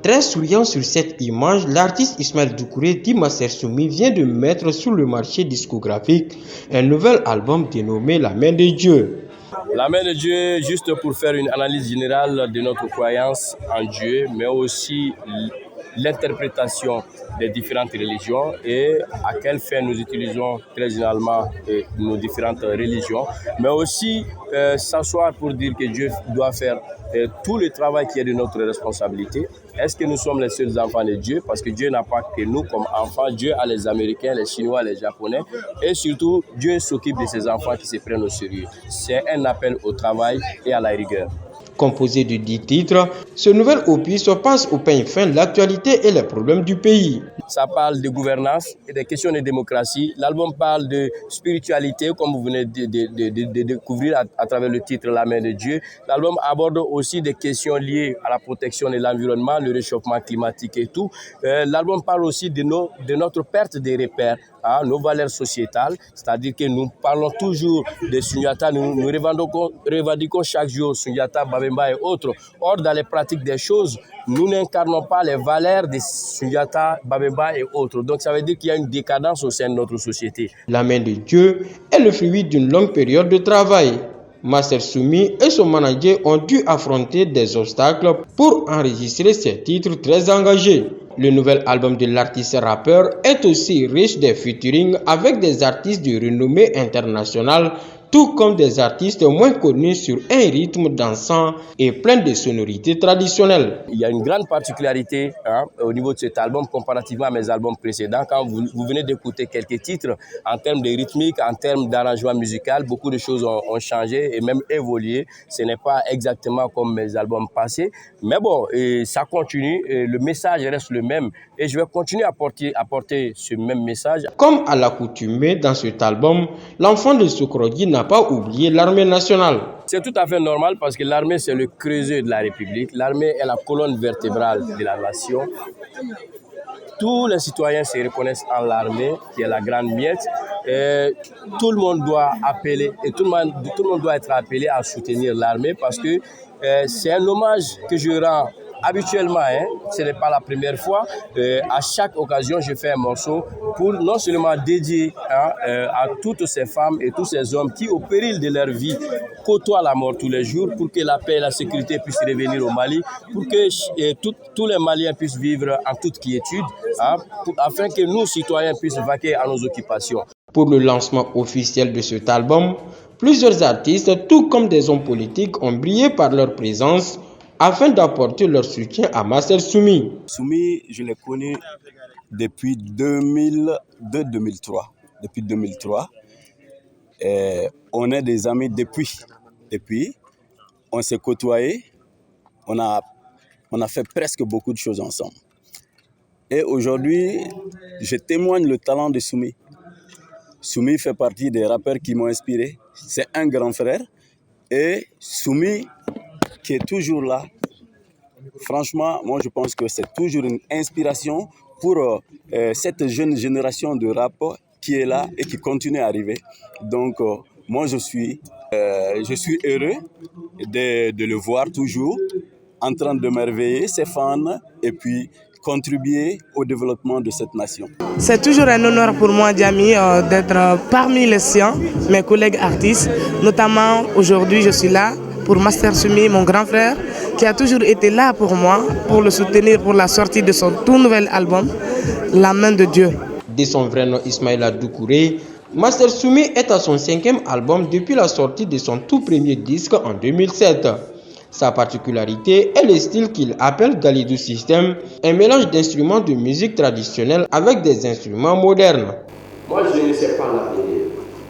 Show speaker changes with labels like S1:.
S1: Très souriant sur cette image, l'artiste Ismaël Doucouré dit Master Soumi vient de mettre sur le marché discographique un nouvel album dénommé La Main de Dieu.
S2: La Main de Dieu, juste pour faire une analyse générale de notre croyance en Dieu, mais aussi l'interprétation des différentes religions et à quelle fin nous utilisons très généralement nos différentes religions, mais aussi s'asseoir pour dire que Dieu doit faire tout le travail qui est de notre responsabilité. Est-ce que nous sommes les seuls enfants de Dieu? Parce que Dieu n'a pas que nous comme enfants. Dieu a les Américains, les Chinois, les Japonais. Et surtout, Dieu s'occupe de ses enfants qui se prennent au sérieux. C'est un appel au travail et à la rigueur.
S1: Composé de 10 titres, ce nouvel opus passe au peigne fin l'actualité et les problèmes du pays.
S2: Ça parle de gouvernance et des questions de démocratie. L'album parle de spiritualité, comme vous venez de découvrir à travers le titre La Main de Dieu. L'album aborde aussi des questions liées à la protection de l'environnement, le réchauffement climatique et tout. L'album parle aussi de notre perte des repères, nos valeurs sociétales, c'est-à-dire que nous parlons toujours de Sundiata, nous revendiquons chaque jour Sundiata, Babemba et autres. Or, dans les pratiques des choses, nous n'incarnons pas les valeurs de Sundiata, Babemba et autres. Donc, ça veut dire qu'il y a une décadence au sein de notre société.
S1: La Main de Dieu est le fruit d'une longue période de travail. Master Soumi et son manager ont dû affronter des obstacles pour enregistrer ces titres très engagés. Le nouvel album de l'artiste rappeur est aussi riche de featuring avec des artistes de renommée internationale, tout comme des artistes moins connus sur un rythme dansant et plein de sonorités traditionnelles.
S2: Il y a une grande particularité au niveau de cet album comparativement à mes albums précédents. Quand vous venez d'écouter quelques titres, en termes de rythmique, en termes d'arrangement musical, beaucoup de choses ont changé et même évolué. Ce n'est pas exactement comme mes albums passés. Mais bon, ça continue, le message reste le même et je vais continuer à porter ce même message.
S1: Comme à l'accoutumée dans cet album, l'enfant de Sokrodi n'a pas oublié l'armée nationale.
S2: C'est tout à fait normal parce que l'armée, c'est le creuset de la République. L'armée est la colonne vertébrale de la nation. Tous les citoyens se reconnaissent en l'armée, qui est la grande miette. Et tout le monde doit appeler, et tout le monde doit être appelé à soutenir l'armée parce que c'est un hommage que je rends habituellement, ce n'est pas la première fois. À chaque occasion, je fais un morceau pour non seulement dédier à toutes ces femmes et tous ces hommes qui, au péril de leur vie, côtoient la mort tous les jours pour que la paix et la sécurité puissent revenir au Mali, pour que tous les Maliens puissent vivre en toute quiétude, afin que nous, citoyens, puissions vaquer à nos occupations.
S1: Pour le lancement officiel de cet album, plusieurs artistes, tout comme des hommes politiques, ont brillé par leur présence afin d'apporter leur soutien à Master Soumi.
S3: Soumi, je l'ai connu depuis 2003. Depuis 2003. Et on est des amis depuis. On s'est côtoyés. On a fait presque beaucoup de choses ensemble. Et aujourd'hui, je témoigne le talent de Soumi. Soumi fait partie des rappeurs qui m'ont inspiré. C'est un grand frère. Et Soumi, qui est toujours là. Franchement, moi je pense que c'est toujours une inspiration pour cette jeune génération de rap qui est là et qui continue à arriver. Donc moi je suis heureux de le voir toujours en train de merveiller ses fans et puis contribuer au développement de cette nation.
S4: C'est toujours un honneur pour moi, Diamy, d'être parmi les siens, mes collègues artistes. Notamment aujourd'hui, je suis là pour Master Soumi, mon grand frère, qui a toujours été là pour moi, pour le soutenir pour la sortie de son tout nouvel album, La Main de Dieu.
S1: De son vrai nom Ismaël Doucouré, Master Soumi est à son 5e album depuis la sortie de son tout premier disque en 2007. Sa particularité est le style qu'il appelle Galidou System, un mélange d'instruments de musique traditionnelle avec des instruments modernes.
S2: Moi, je ne sais pas la vérité.